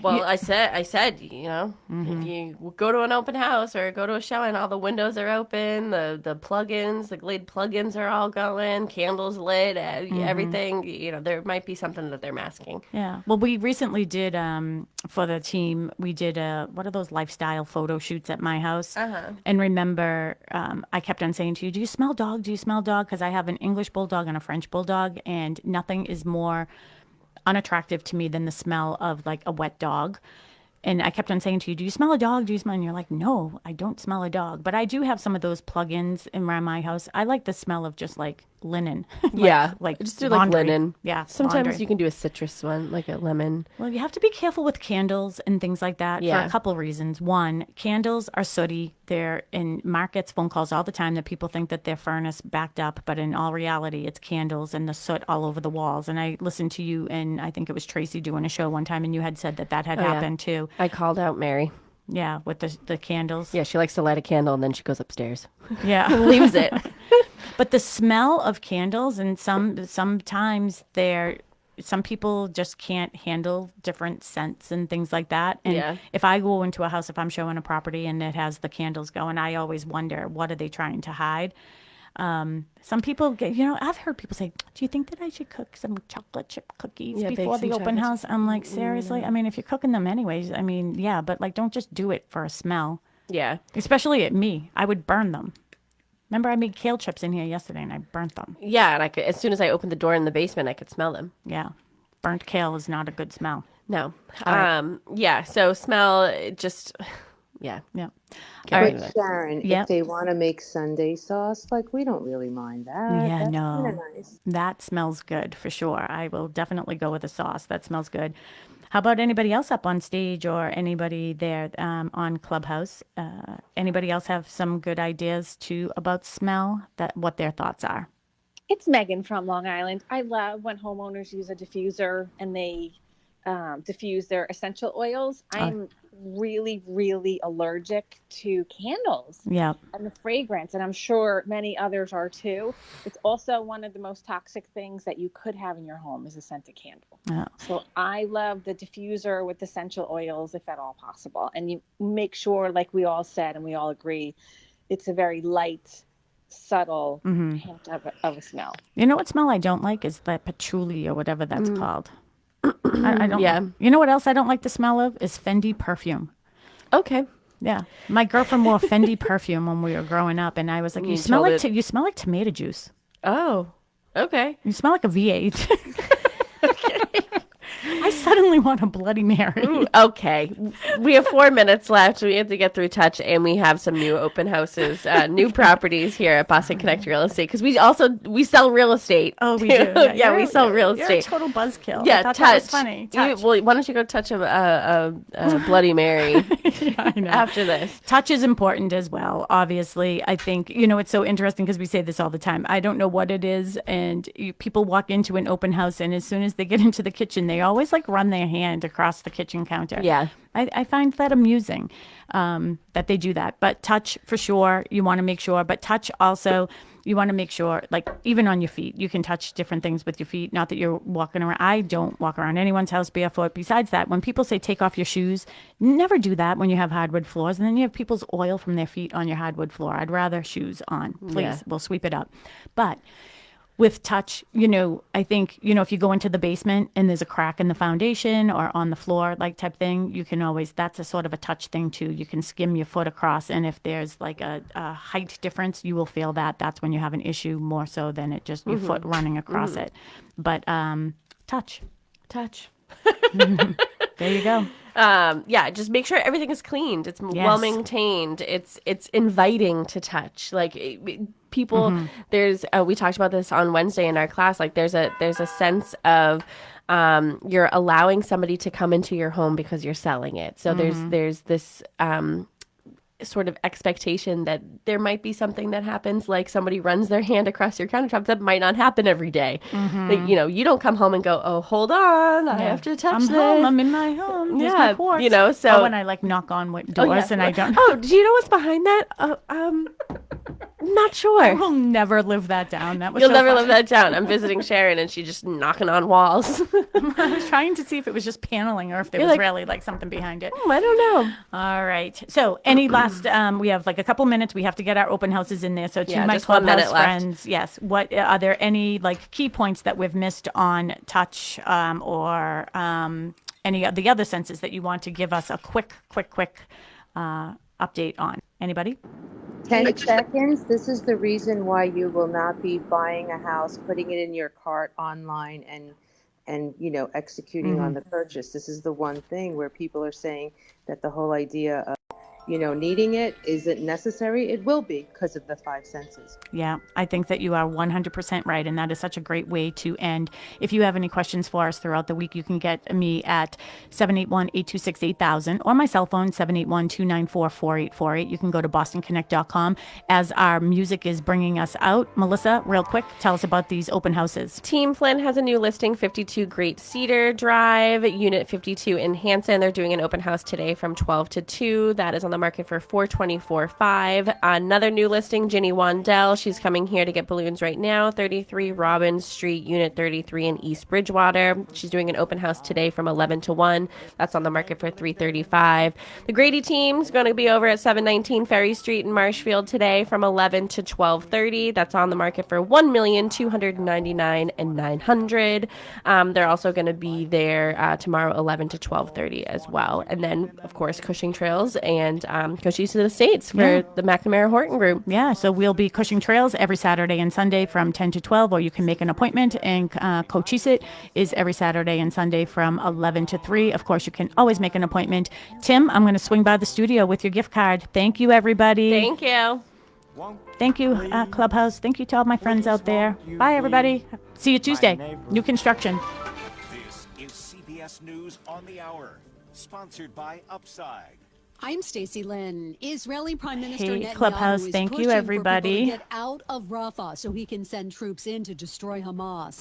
well, I said, if you go to an open house or go to a show and all the windows are open, the plugins, the Glade plugins are all going, candles lit, everything, there might be something that they're masking. Yeah. Well, we recently did for the team. We did what are those lifestyle photo shoots at my house? And remember, I kept on saying to you, "Do you smell dog? Do you smell dog?" Because I have an English bulldog and a French bulldog, and nothing is more unattractive to me than the smell of like a wet dog. And I kept on saying to you, "Do you smell a dog? Do you smell?" And you're like, "No, I don't smell a dog." But I do have some of those plugins around my house. I like the smell of just like linen. like Just do laundry. like linen. Yeah. Sometimes laundry. you can do a citrus one, like a lemon. Well, you have to be careful with candles and things like that for Yeah. a couple reasons. One, candles are sooty. They're in markets, phone calls all the time that people think that their furnace backed up, but in all reality, it's candles and the soot all over the walls. And I listened to you, and I think it was Tracy doing a show one time, and you had said that had yeah. happened too. I called out Mary. Yeah, with the candles. Yeah, she likes to light a candle and then she goes upstairs. Yeah. Leaves it. But the smell of candles, and sometimes some people just can't handle different scents and things like that. And Yeah. if I go into a house, if I'm showing a property and it has the candles going, I always wonder, what are they trying to hide? Some people get, I've heard people say, "Do you think that I should cook some chocolate chip cookies Yeah, bake before some the open chocolate house?" I'm like, seriously? I mean, if you're cooking them anyways, I mean, yeah, but like, don't just do it for a smell. Yeah. Especially at me. I would burn them. Remember, I made kale chips in here yesterday and I burnt them. Yeah, and I could, as soon as I opened the door in the basement, I could smell them. Yeah. Burnt kale is not a good smell. No. right. Yeah, so smell, it just, yeah. Yeah. All right. But Sharon, Yep. if they want to make Sunday sauce, like we don't really mind that. Yeah, That's no. kind of nice. That smells good for sure. I will definitely go with a sauce. That smells good. How about anybody else up on stage or anybody there on Clubhouse? Anybody else have some good ideas too about smell? What their thoughts are? It's Megan from Long Island. I love when homeowners use a diffuser and they diffuse their essential oils. I'm really, really allergic to candles Yeah. and the fragrance, and I'm sure many others are too. It's also one of the most toxic things that you could have in your home is a scented candle. Yeah. So I love the diffuser with essential oils if at all possible. And you make sure, like we all said and we all agree, it's a very light, subtle hint of a smell. You know what smell I don't like is that patchouli or whatever that's called. I don't. Yeah. You know what else I don't like the smell of is Fendi perfume. Okay. Yeah. My girlfriend wore Fendi perfume when we were growing up, and I was like, you smell like tomato juice. Oh, okay. You smell like a V8. I suddenly want a Bloody Mary. Ooh, okay. We have 4 minutes left. We have to get through touch, and we have some new open houses, new properties here at Boston Connect Real Estate, because we sell real estate. Oh, we do. Yeah, we sell real estate. You're a total buzzkill. Yeah, I thought touch. that was funny. Touch. Well, why don't you go touch a Bloody Mary I know. after this? Touch is important as well, obviously. I think, it's so interesting because we say this all the time. I don't know what it is, and people walk into an open house, and as soon as they get into the kitchen, they always like run their hand across the kitchen counter. Yeah. I find that amusing that they do that. But touch, for sure, you want to make sure. But touch also, you want to make sure, like even on your feet, you can touch different things with your feet. Not that you're walking around. I don't walk around anyone's house barefoot. Besides that, when people say take off your shoes, never do that when you have hardwood floors. And then you have people's oil from their feet on your hardwood floor. I'd rather shoes on. Please, Yeah. We'll sweep it up. But with touch, I think, if you go into the basement and there's a crack in the foundation or on the floor, like type thing, you can always, that's a sort of a touch thing too. You can skim your foot across. And if there's like a height difference, you will feel that. That's when you have an issue more so than it just your foot running across it. But touch. There you go. Yeah, just make sure everything is cleaned. It's well maintained. It's inviting to touch. Like people, there's we talked about this on Wednesday in our class. Like there's a sense of you're allowing somebody to come into your home because you're selling it. So there's this sort of expectation that there might be something that happens, like somebody runs their hand across your countertop. That might not happen every day. Like, you don't come home and go, oh, hold on, I have to touch I'm this. home. I'm in my home. Here's my porch. So when I like knock on doors and I don't. Oh, do you know what's behind that? Not sure. I will never live that down. That was You'll so never fun. live that down. I'm visiting Sharon and she's just knocking on walls. I was trying to see if it was just paneling or if there was really like something behind it. I don't know. All right. So any last, we have like a couple minutes. We have to get our open houses in there. So to my just 1 minute Clubhouse left. friends, yes. What are there any like key points that we've missed on touch or any of the other senses that you want to give us a quick update on? Anybody? 10 seconds. This is the reason why you will not be buying a house, putting it in your cart online and executing on the purchase. This is the one thing where people are saying that the whole idea of needing it isn't necessary. It will be because of the 5 senses. Yeah, I think that you are 100% right. And that is such a great way to end. If you have any questions for us throughout the week, you can get me at 781-826-8000 or my cell phone, 781-294-4848. You can go to bostonconnect.com. As our music is bringing us out, Melissa, real quick, tell us about these open houses. Team Flynn has a new listing, 52 Great Cedar Drive, Unit 52 in Hanson. They're doing an open house today from 12 to 2. That is on the market for $424,500. Another new listing, Ginny Wandell. She's coming here to get balloons right now. 33 Robbins Street, Unit 33 in East Bridgewater. She's doing an open house today from 11 to 1. That's on the market for $335,000. The Grady team's going to be over at 719 Ferry Street in Marshfield today from 11 to 12:30. That's on the market for $1,299,900. They're also going to be there tomorrow, 11 to 12:30 as well. And then, of course, Cushing Trails and Cochise Estates for the McNamara Horton Group. Yeah, so we'll be Cushing Trails every Saturday and Sunday from 10 to 12, or you can make an appointment. And Cochise is every Saturday and Sunday from 11 to 3. Of course, you can always make an appointment. Tim, I'm going to swing by the studio with your gift card. Thank you, everybody. Thank you. Thank you, Clubhouse. Thank you to all my friends out there. Bye, everybody. See you Tuesday. New construction. This is CBS News on the Hour, sponsored by Upside. I'm Stacey Lynn. Israeli Prime Minister Netanyahu Clubhouse. is Thank you, pushing for everybody. people to get out of Rafah so he can send troops in to destroy Hamas.